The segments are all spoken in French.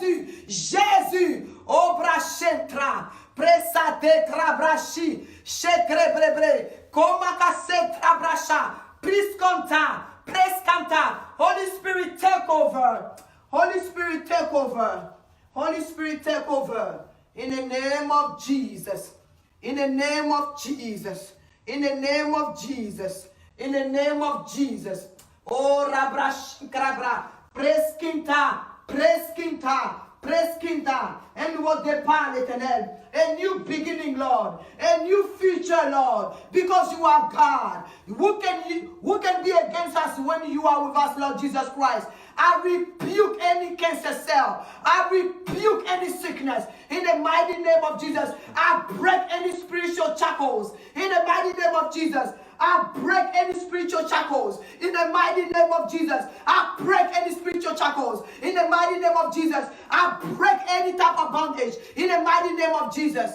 Jésus, Jésus, Obrachentra, Presate Krabrashi, Shekrebrebre, Komakase Trabrasha, Prisconta, Prescanta. Holy Spirit, take over. Holy Spirit, take over. Holy Spirit, take over. In the name of Jesus. In the name of Jesus. In the name of Jesus. In the name of Jesus. Oh, Rabrash Krabra. Preskinta. Preskinta. Preskinta. And what the L'éternel. A new beginning, Lord. A new future, Lord. Because you are God. Who can be against us when you are with us, Lord Jesus Christ? I rebuke any cancer cell. I rebuke any sickness. In the mighty name of Jesus, I break any spiritual shackles. In the mighty name of Jesus, I break any spiritual shackles. In the mighty name of Jesus, I break any spiritual shackles. In the mighty name of Jesus, I break any type of bondage. In the mighty name of Jesus.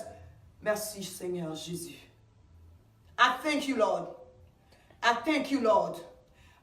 Merci, Seigneur Jésus. I thank you, Lord. I thank you, Lord.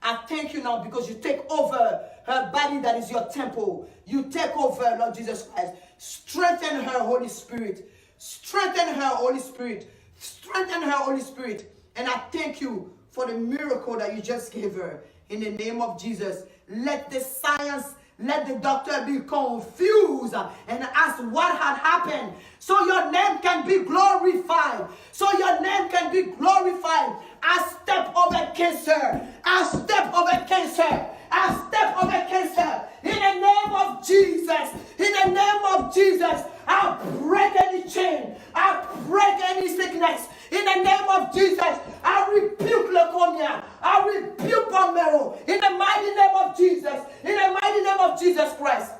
I thank you now because you take over her body that is your temple. You take over, Lord Jesus Christ. Strengthen her, Holy Spirit. Strengthen her, Holy Spirit. Strengthen her, Holy Spirit. And I thank you for the miracle that you just gave her. In the name of Jesus, let the science, let the doctor be confused and ask what had happened. So your name can be glorified. So your name can be glorified. I step over cancer. I step over cancer. I step over cancer. In the name of Jesus. In the name of Jesus. I break any chain. I break any sickness. In the name of Jesus. I rebuke leukemia. I rebuke bone marrow. In the mighty name of Jesus. In the mighty name of Jesus Christ.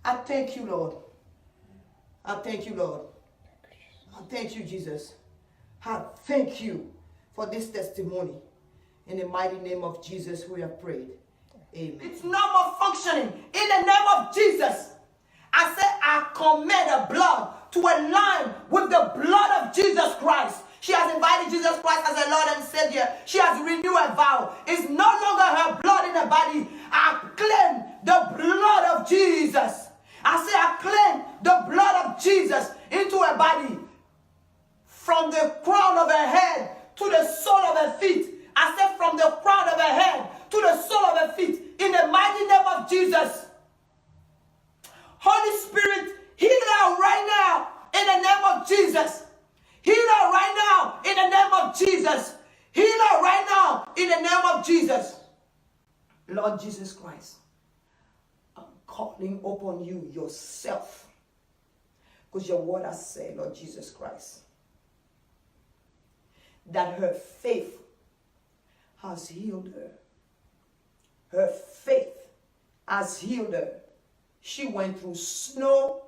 I thank you, Lord. I thank you, Lord. I thank you, Jesus. I thank you for this testimony. In the mighty name of Jesus, we have prayed. Amen. It's no more functioning. In the name of Jesus. I say, I command the blood to align with the blood of Jesus Christ. She has invited Jesus Christ as her Lord and Savior. She has renewed her vow. It's no longer her blood in her body. I claim the blood of Jesus. I say, I claim the blood of Jesus into her body. From the crown of her head to the sole of her feet. I said from the crown of her head to the sole of her feet. In the mighty name of Jesus. Holy Spirit, heal her right now in the name of Jesus. Heal her right now in the name of Jesus. Heal her right now in the name of Jesus. Lord Jesus Christ, I'm calling upon you yourself. Because your word has said, Lord Jesus Christ, that her faith has healed her. Her faith has healed her. She went through snow,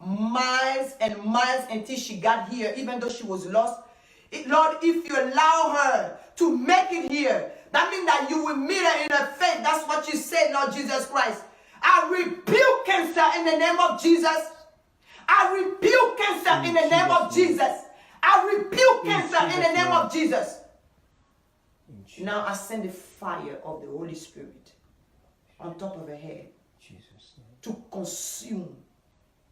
miles and miles until she got here, even though she was lost. Lord, if you allow her to make it here, that means that you will meet her in her faith. That's what you said, Lord Jesus Christ. I rebuke cancer in the name of Jesus. I rebuke cancer in the name of Jesus. I rebuke cancer in the name of Jesus. Now I send the fire of the Holy Spirit on top of her head to consume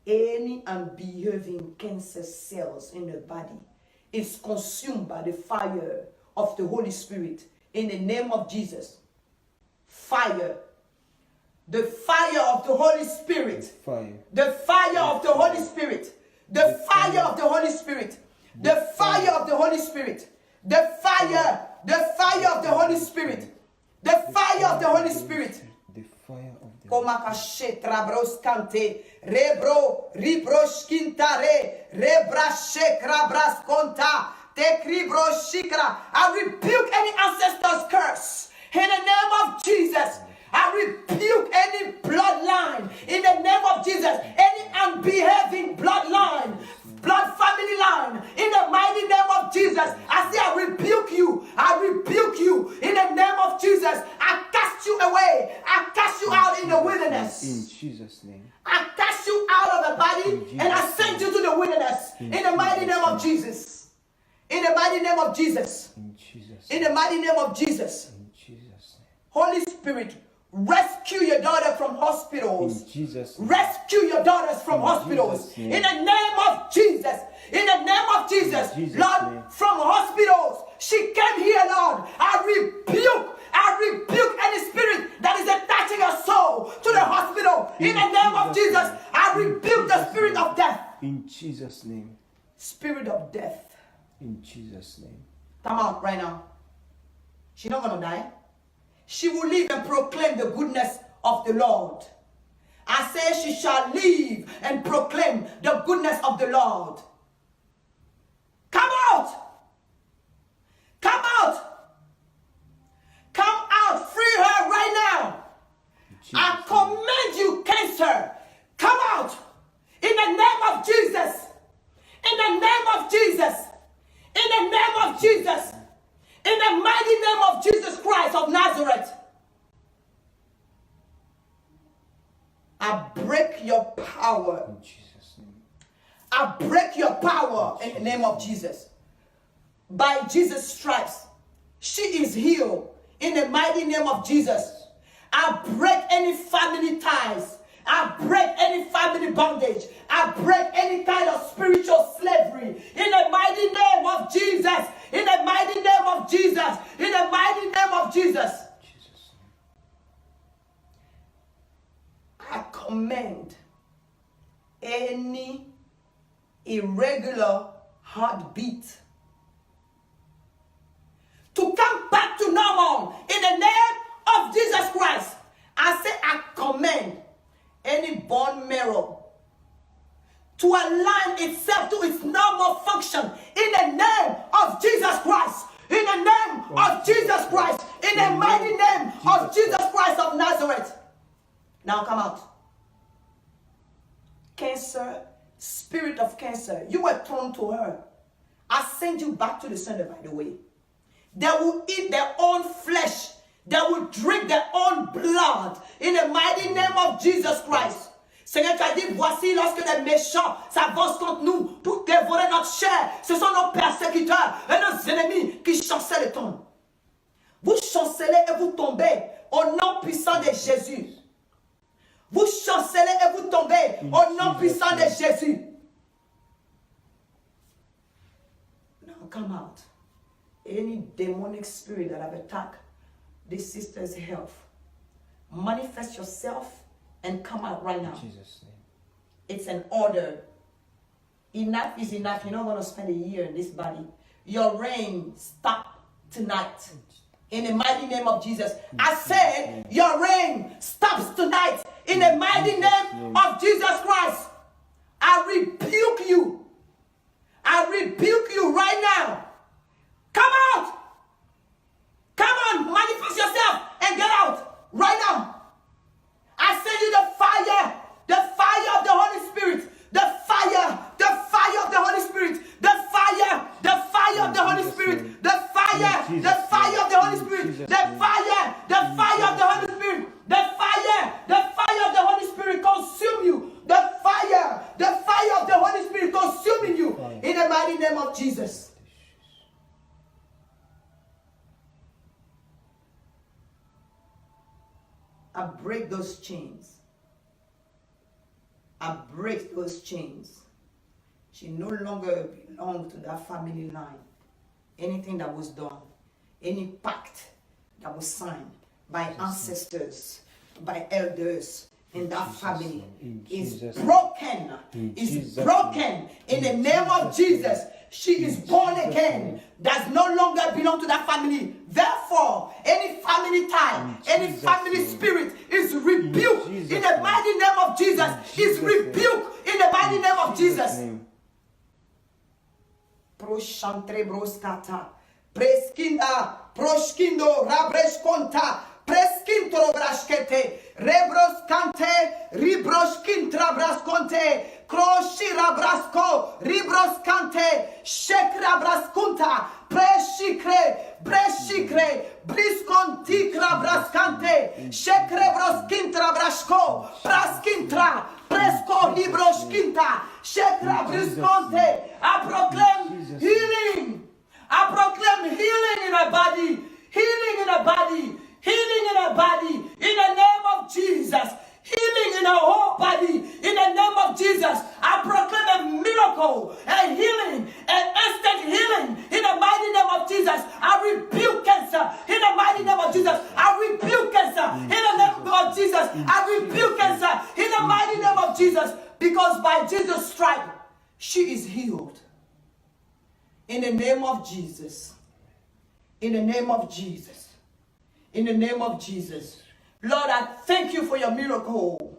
any unbehaving cancer cells in her body. It's consumed by the fire of the Holy Spirit in the name of Jesus. Fire. The fire of the Holy Spirit. Fire. The fire of the Holy Spirit. The fire of the Holy Spirit. The fire of the Holy Spirit. The fire. The fire of the Holy Spirit. The fire of the Holy Spirit. The fire of the Komakashe trabros kante rebro ribros kintare rebrashe krabras konta tekribro shikra. I rebuke any ancestor's curse in the name of Jesus. I rebuke any bloodline in the name of Jesus. Any unbehaving bloodline, blood family line, in the mighty name of Jesus. I say, I rebuke you. I rebuke you in the name of Jesus. I cast you away. I cast you out in the wilderness. In Jesus' name. I cast you out of the body and I send you to the wilderness in the mighty name of Jesus. In the mighty name of Jesus. In Jesus' In the mighty name of Jesus. In Jesus' name. Holy Spirit, rescue your your daughter from hospitals. In Jesus' name. Rescue your daughters from hospitals. Jesus' name. In the name of Jesus. In the name of Jesus. In Jesus' Lord, name. from hospitals. She came here, Lord. I rebuke any spirit that is attaching your soul to the hospital. In the name of Jesus. I rebuke the spirit of death. In Jesus' name. Spirit of death. In Jesus' name. Come out right now. She's not going to die. She will live and proclaim the goodness of the Lord. I say she shall live and proclaim the goodness of the Lord. Come out. Come out. Come out. Free her right now. I command you, cancer. Come out. In the name of Jesus. In the name of Jesus. In the name of Jesus. In the mighty name of Jesus Christ of Nazareth. I break your power. In Jesus' name. I break your power in the name of Jesus. By Jesus' stripes, she is healed in the mighty name of Jesus. I break any family ties. I break any family bondage. I break any kind of spiritual slavery in the mighty name of Jesus. In the mighty name of Jesus. In the mighty name of Jesus. Jesus' I command any irregular heartbeat to come back to normal in the name of Jesus Christ. I say I command any bone marrow to align itself to its normal function in the name of Jesus Christ. In the name of Jesus Christ. In the mighty name of Jesus Christ of Nazareth. Now come out. Cancer, spirit of cancer, you were thrown to her. I send you back to the sender, by the way. They will eat their own flesh. They will drink their own blood. In the mighty name of Jesus Christ. Seigneur, tu as dit, voici lorsque les méchants s'avancent contre nous pour dévorer notre chair. Ce sont nos persécuteurs et nos ennemis qui chancellent et tombent. Vous chancelez et vous tombez au nom puissant de Jésus. Vous chancelez et vous tombez au nom puissant de Jésus. Now come out. Any demonic spirit that have attacked this sister's health, manifest yourself and come out right now. In Jesus' name. It's an order. Enough is enough. You're not going to spend a year in this body. Your reign stop tonight. In the mighty name of Jesus. I said your reign stops tonight. In the mighty name of Jesus Christ. I rebuke you. I rebuke you right now. Come out. Come on. Manifest yourself and get out right now. I send you the fire of the Holy Spirit, the fire of the Holy Spirit, the fire of the Holy Spirit, the fire of the Holy Spirit, the fire of the Holy Spirit, the fire of the Holy Spirit consume you, the fire of the Holy Spirit consuming you in the mighty name of Jesus. I break those chains. I break those chains. She no longer belongs to that family line. Anything that was done, any pact that was signed by ancestors, by elders in that family is broken. Is broken in the name of Jesus. She is born again. Does no longer belong to that family. Therefore, any family tie, any family spirit is rebuked in the mighty name of Jesus. Is rebuked in the mighty name of Jesus. Proshantre broskata, preskinda, proskindo, rabreshkonta, preskintro brashkete, rebroskante, ribroskintra braskonte, kroshira brasko, ribroskante, shekra braskunta, preshikre, breshikre, briskontikra braskante, shekre broskintra brasko, praskintra, presko libroshkinta, shekra briskonte. I proclaim healing. I proclaim healing in her body. Healing in her body. Healing in her body. In the name of Jesus. Healing in her whole body. In the name of Jesus. I proclaim a miracle. A healing. An instant healing. In the mighty name of Jesus. I rebuke cancer. In the mighty name of Jesus. I rebuke cancer. In the name of Jesus. I rebuke cancer. In the mighty name of Jesus. Because by Jesus' stripe, she is healed. In the name of Jesus. In the name of Jesus. In the name of Jesus. Lord, I thank you for your miracle.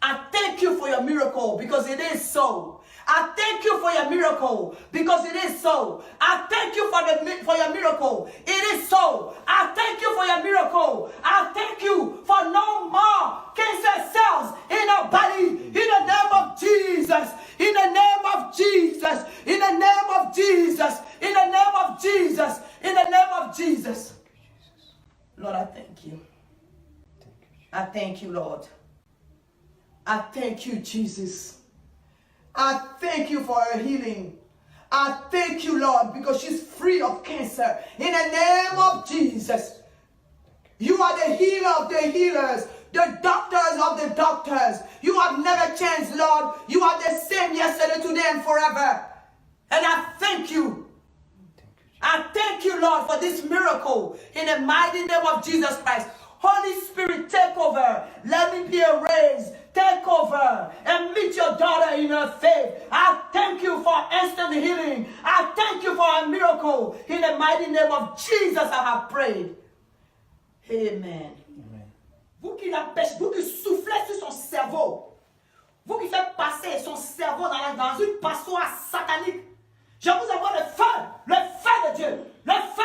I thank you for your miracle because it is so. I thank you for your miracle because it is so. I thank you for your miracle. It is so. I thank you for your miracle. I thank you for no more cancer cells in our body. In the name of Jesus. In the name of Jesus. In the name of Jesus. In the name of Jesus. In the name of Jesus. Lord, I thank you. I thank you, Lord. I thank you, Jesus. I thank you for her healing. I thank you, Lord, because she's free of cancer. In the name of Jesus. You are the healer of the healers, the doctors of the doctors. You have never changed, Lord. You are the same yesterday, today, and forever. And I thank you. I thank you, Lord, for this miracle. In the mighty name of Jesus Christ. Holy Spirit, take over. Let me be erased. Take over and meet your daughter in her faith. I thank you for instant healing. I thank you for a miracle. In the mighty name of Jesus, I have prayed. Amen. Amen. Vous qui l'empêchez, vous qui soufflez sur son cerveau, vous qui faites passer son cerveau dans une passoire satanique, je vous envoie le feu de Dieu, le feu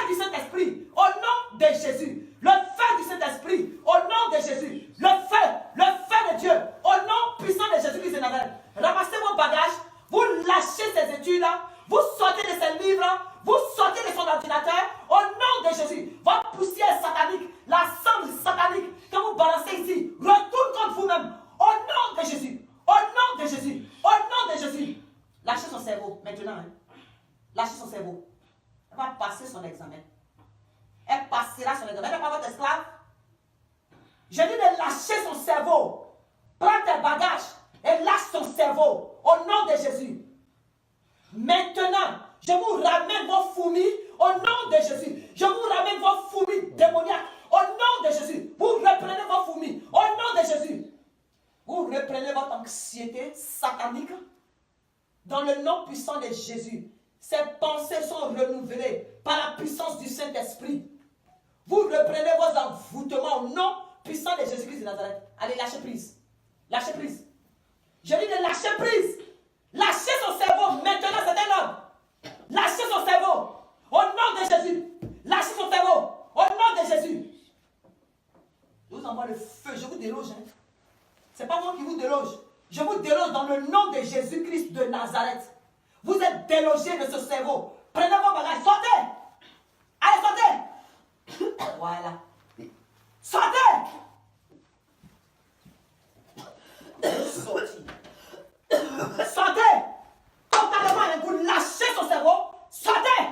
du Saint-Esprit, au nom de Jésus. Le feu du Saint-Esprit, au nom de Jésus. Le feu de Dieu, au nom puissant de Jésus-Christ de Nazareth. Ramassez vos bagages, vous lâchez ces études-là, vous sortez de ces livres, vous sortez de son ordinateur, au nom de Jésus. Votre poussière satanique, la cendre satanique que vous balancez ici, retourne contre vous-même, au nom de Jésus. Au nom de Jésus. Au nom de Jésus. Lâchez son cerveau, maintenant. Hein. Lâchez son cerveau. Elle va passer son examen. Elle passera son examen. Elle n'est pas votre esclave. Je dis de lâcher son cerveau. Prends tes bagages et lâche son cerveau. Au nom de Jésus. Maintenant, je vous ramène vos fourmis au nom de Jésus. Je vous ramène vos fourmis démoniaques au nom de Jésus. Vous reprenez vos fourmis au nom de Jésus. Vous reprenez votre anxiété satanique dans le nom puissant de Jésus. Ces pensées sont renouvelées par la puissance du Saint-Esprit. Vous reprenez vos envoûtements au nom puissant de Jésus-Christ de Nazareth. Allez, lâchez prise. Lâchez prise. Je dis de lâcher prise. Lâchez son cerveau. Maintenant, c'est un homme. Lâchez son cerveau. Au nom de Jésus. Lâchez son cerveau. Au nom de Jésus. Je vous envoie le feu. Je vous déloge. Hein. Ce n'est pas moi qui vous déloge. Je vous déloge dans le nom de Jésus-Christ de Nazareth. Vous êtes délogé de ce cerveau. Prenez vos bagages. Sortez. Allez, sortez. Voilà. Sortez. Sortez. Sortez. Totalement. Vous lâchez son cerveau. Sortez.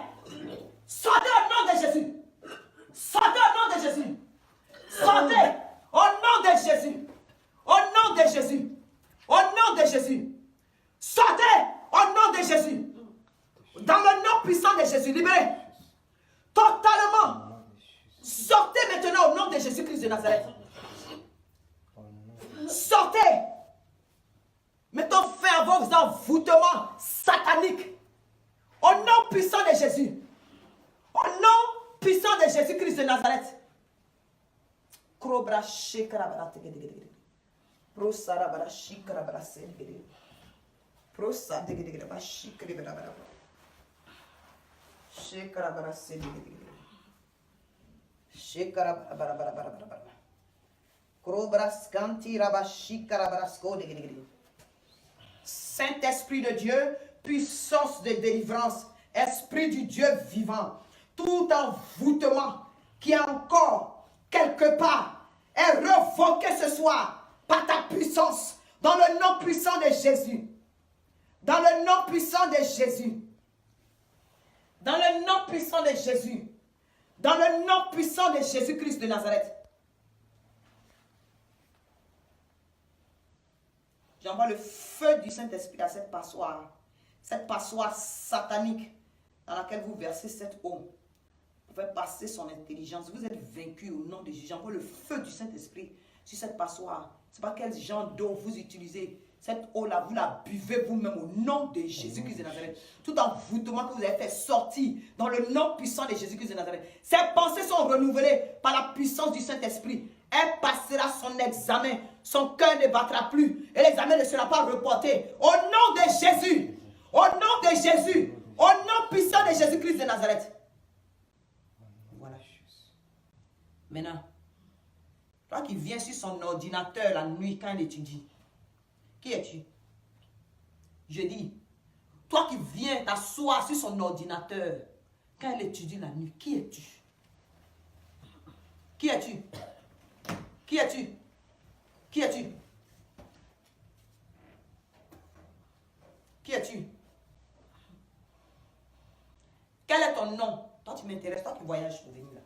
Sortez au nom de Jésus. Sortez au nom de Jésus. Sortez au nom de Jésus. Au nom de Jésus. Au nom de Jésus. Sortez au nom de Jésus. Dans le nom puissant de Jésus. Libérez. Totalement. Sortez maintenant au nom de Jésus-Christ de Nazareth. Sortez. Mettons fin à vos envoûtements sataniques. Au nom puissant de Jésus. Au nom puissant de Jésus-Christ de Nazareth. Saint-Esprit de Dieu, puissance de délivrance, Esprit du Dieu vivant, tout envoûtement qui est encore quelque part est revoqué ce soir par ta puissance, dans le nom puissant de Jésus. Dans le nom puissant de Jésus. Dans le nom puissant de Jésus. Dans le nom puissant de Jésus-Christ de Nazareth. J'envoie le feu du Saint-Esprit à cette passoire. Cette passoire satanique dans laquelle vous versez cette eau. Vous pouvez passer son intelligence. Vous êtes vaincu au nom de Jésus. J'envoie le feu du Saint-Esprit sur cette passoire. Ce n'est pas quel genre d'eau vous utilisez. Cette eau-là, vous la buvez vous-même au nom de Jésus-Christ de Nazareth. Tout envoûtement que vous avez fait sortir dans le nom puissant de Jésus-Christ de Nazareth. Ces pensées sont renouvelées par la puissance du Saint-Esprit. Elle passera son examen. Son cœur ne battra plus. Et l'examen ne sera pas reporté. Au nom de Jésus. Au nom de Jésus. Au nom puissant de Jésus-Christ de Nazareth. Voilà. Maintenant, toi qui viens sur son ordinateur la nuit quand il étudie. Qui es-tu? Je dis, toi qui viens t'asseoir sur son ordinateur quand il étudie la nuit, qui es-tu? Qui es-tu? Qui es-tu? Qui es-tu? Qui es-tu? Quel est ton nom? Toi, tu m'intéresses, toi qui voyages pour venir là.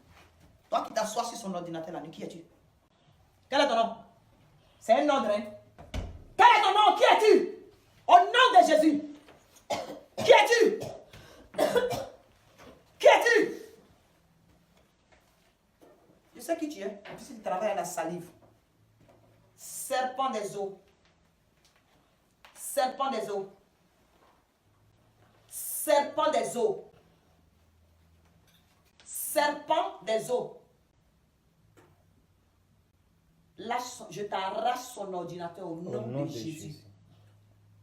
Toi qui t'assois sur son ordinateur la nuit, qui es-tu? Quel est ton nom? C'est un ordre, hein? Quel est ton nom? Qui es-tu? Au nom de Jésus. Qui es-tu? Qui es-tu? Je sais qui tu es. Puisque tu travailles à la salive. Serpent des eaux. Serpent des eaux. Serpent des eaux. Serpent des eaux. Je t'arrache son ordinateur au nom de Jésus.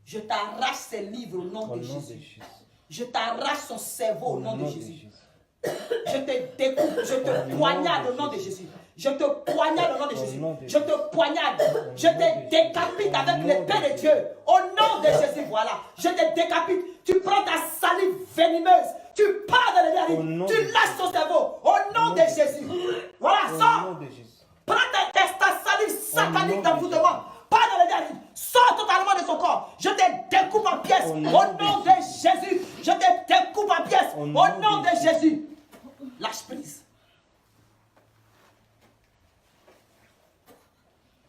Je t'arrache ses livres au nom de Jésus. Je t'arrache son cerveau au nom de Jésus. Je te découpe, je te poignarde au nom de Jésus. Je te poignarde au nom de Jésus. Je te poignarde. Je te décapite avec l'épée de Dieu. Au nom de Jésus, voilà. Je te décapite. Tu prends ta salive venimeuse. Tu pars dans le dernier. Tu lâches ton cerveau. Au nom de Jésus. Voilà, sors. Prends ta salive satanique d'envoûtement. Pas dans le dernier. Sors totalement de son corps. Je te découpe en pièces. Au nom de Jésus. Je te découpe en pièces. Au nom de Jésus. Lâche prise.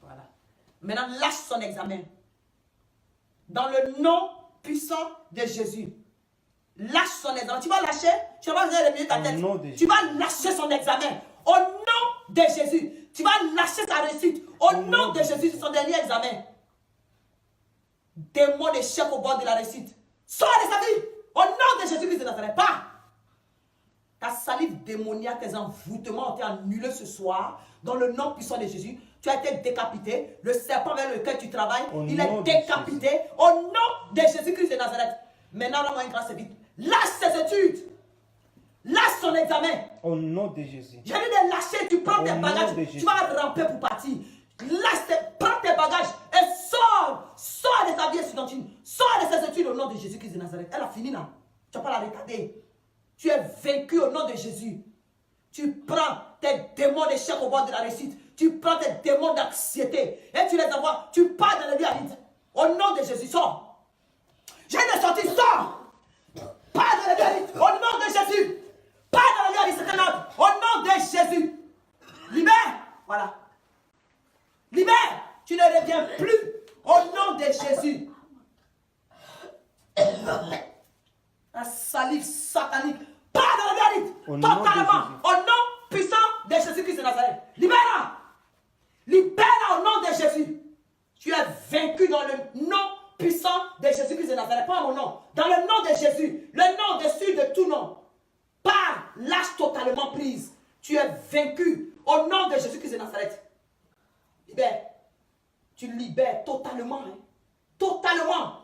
Voilà. Maintenant, lâche son examen. Dans le nom puissant de Jésus. Lâche son examen. Tu vas lâcher. Tu vas pas remuer ta tête. Tu vas lâcher son examen. Au nom de Jésus. Tu vas lâcher sa réussite. Au nom de Jésus, c'est son dernier examen. Démon d'échec au bord de la réussite. Sors de sa vie. Au nom de Jésus-Christ de Nazareth. Pas. Ta salive démoniaque, tes envoûtements ont été annulés ce soir. Dans le nom puissant de Jésus. Tu as été décapité. Le serpent vers lequel tu travailles, il est décapité. Au nom de Jésus-Christ de Nazareth. Maintenant, rends-moi une grâce vite. Lâche ses études. Lâche son examen. Au nom de Jésus. J'ai dit de lâcher, tu prends tes bagages, tu vas ramper pour partir. Prends tes bagages et sors. Sors de sa vie étudiantine. Sors de ses études au nom de Jésus-Christ de Nazareth. Elle a fini là. Tu n'as pas la regarder. Tu es vaincu au nom de Jésus. Tu prends tes démons d'échec au bord de la réussite. Tu prends tes démons d'anxiété et tu les envoies. Tu pars dans le lit à vide. Au nom de Jésus, sors. J'ai de sortir, sors. Pars dans le lit à vide. Au nom de Jésus. Pas dans le lieu de cet ordre. Au nom de Jésus. Libère. Voilà. Libère. Tu ne reviens plus. Au nom de Jésus. La salive satanique. Pas dans le lieu de totalement. Au nom puissant de Jésus-Christ de Nazareth. Libère-la. Libère-la au nom de Jésus. Tu es vaincu dans le nom puissant de Jésus-Christ de Nazareth. Pas mon nom. Dans le nom de Jésus. Le nom dessus de tout nom. Pars, lâche totalement prise. Tu es vaincu au nom de Jésus-Christ de Nazareth. Libère. Tu libères totalement. Hein? Totalement.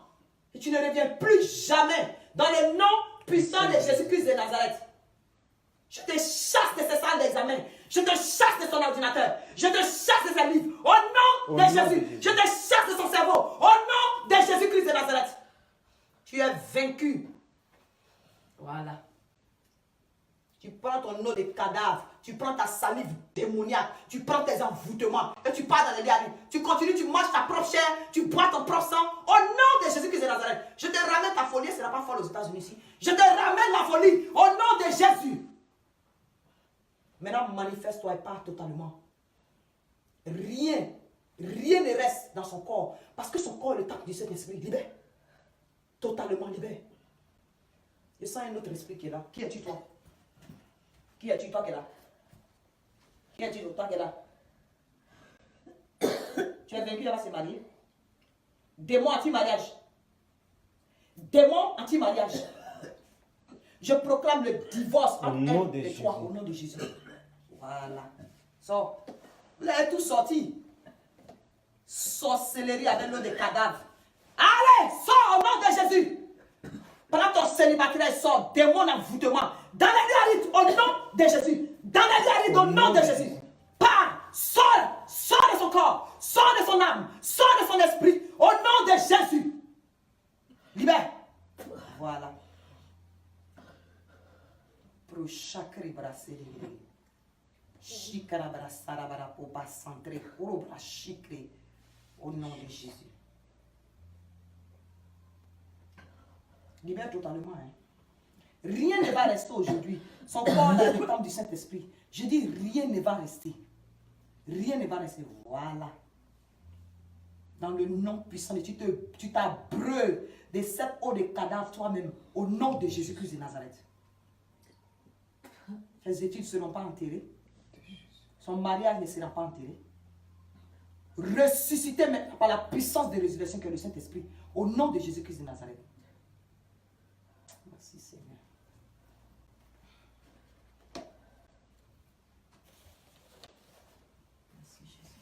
Et tu ne reviens plus jamais dans le nom puissant de Jésus-Christ de Nazareth. Je te chasse de ces salles d'examen. Je te chasse de son ordinateur. Je te chasse de ses livres. Au nom de Jésus. Je te chasse de son cerveau. Au nom de Jésus-Christ de Nazareth. Tu es vaincu. Voilà. Tu prends ton eau de cadavre, tu prends ta salive démoniaque, tu prends tes envoûtements et tu pars dans les lieux. Tu continues, tu manges ta propre chair, tu bois ton propre sang. Au nom de Jésus-Christ de Nazareth, je te ramène ta folie, ce n'est pas folle aux États-Unis ici. Je te ramène la folie au nom de Jésus. Maintenant, manifeste-toi et pars totalement. Rien ne reste dans son corps. Parce que son corps est le temple du Saint-Esprit. Libère. Totalement libère. Je sens un autre esprit qui est là. Qui es-tu toi? Qui es-tu toi qui est là? Qui es-tu toi qui est là? Tu es vaincu, elle va se marier. Démon anti-mariage. Démon anti-mariage. Je proclame le divorce entre elle et toi au nom de Jésus. Voilà. Sors. Vous avez tous sorti. Sorcellerie avec l'eau des cadavres. Allez, sors au nom de Jésus. Pendant ton célibataire, sort. Démon envoûtement. Dans les rites, au nom de Jésus. Dans les rites, au nom de Jésus. Pars. Sors. Sors de son corps. Sors de son âme. Sors de son esprit. Au nom de Jésus. Libère. Voilà. Pro chakri brasserie. Chikara brassara barapo basantre. Kuro brachikri. Au nom de Jésus. Libère totalement. Hein. Rien ne va rester aujourd'hui. Son corps est le temple du Saint-Esprit. Je dis rien ne va rester. Rien ne va rester. Voilà. Dans le nom puissant de tu t'abreuves de cette eau de cadavre toi-même. Au nom de Jésus-Christ de Nazareth. Ses études ne seront pas enterrées. Son mariage ne sera pas enterré. Ressuscité maintenant par la puissance de résurrection que est le Saint-Esprit. Au nom de Jésus-Christ de Nazareth. Merci Seigneur. Merci Jésus-Christ.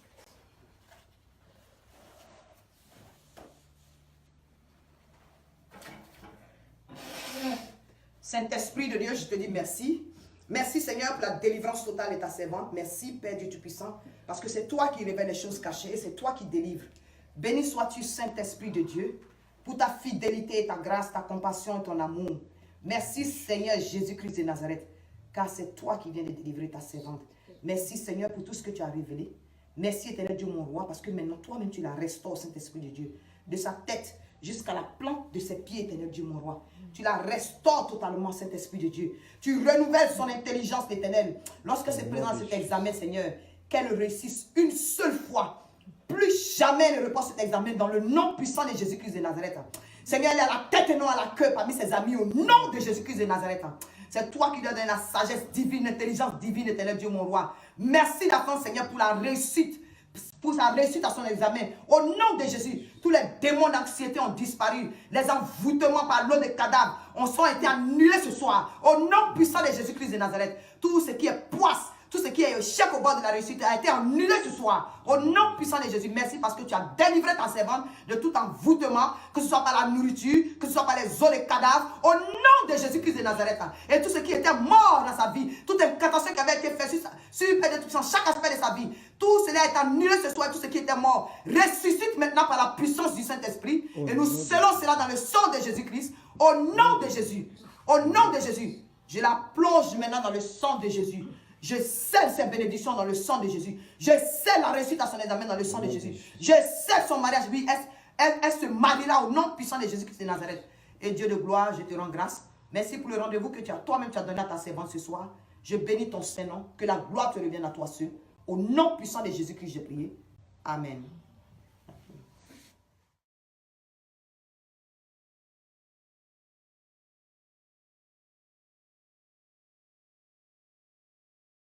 Saint-Esprit de Dieu, je te dis merci. Merci Seigneur pour la délivrance totale de ta servante. Merci Père Dieu Tout-Puissant, parce que c'est toi qui révèles les choses cachées et c'est toi qui délivres. Béni sois-tu Saint-Esprit de Dieu, pour ta fidélité, ta grâce, ta compassion et ton amour. Merci Seigneur Jésus-Christ de Nazareth, car c'est toi qui viens de délivrer ta servante. Merci Seigneur pour tout ce que tu as révélé. Merci Éternel Dieu mon roi, parce que maintenant toi-même tu la restaures Saint-Esprit de Dieu, de sa tête jusqu'à la plante de ses pieds, Éternel Dieu mon roi. Tu la restaures totalement, Saint-Esprit de Dieu. Tu renouvelles son intelligence, l'Éternel. Lorsque se présente cet examen, Seigneur, qu'elle réussisse une seule fois. Plus jamais ne repose cet examen dans le nom puissant de Jésus-Christ de Nazareth. Seigneur, elle est à la tête et non à la queue parmi ses amis au nom de Jésus-Christ de Nazareth. C'est toi qui lui donnes la sagesse divine, l'intelligence divine, Éternel Dieu mon roi. Merci d'avance, Seigneur, pour la réussite. Pour sa réussite à son examen. Au nom de Jésus, tous les démons d'anxiété ont disparu. Les envoûtements par l'eau des cadavres ont été annulés ce soir. Au nom puissant de Jésus-Christ de Nazareth. Tout ce qui est poisse, tout ce qui est échec au bord de la réussite a été annulé ce soir. Au nom puissant de Jésus, merci parce que tu as délivré ta servante de tout envoûtement, que ce soit par la nourriture, que ce soit par les eaux des cadavres. Au nom de Jésus-Christ de Nazareth. Et tout ce qui était mort dans sa vie, toute incantation qui avait été faite sur chaque aspect de sa vie, tout cela est annulé ce soir. Tout ce qui était mort ressuscite maintenant par la puissance du Saint-Esprit. Et nous scellons cela dans le sang de Jésus-Christ. Au nom de Jésus. Au nom de Jésus. Je la plonge maintenant dans le sang de Jésus. Je scelle ses bénédictions dans le sang de Jésus. Je scelle la réussite à son examen dans le sang de Jésus. Je scelle son mariage. Oui, elle se mariera au nom puissant de Jésus-Christ de Nazareth. Et Dieu de gloire, je te rends grâce. Merci pour le rendez-vous que toi-même tu as donné à ta servante ce soir. Je bénis ton Saint-Nom. Que la gloire te revienne à toi seul. Au nom puissant de Jésus-Christ, j'ai prié. Amen.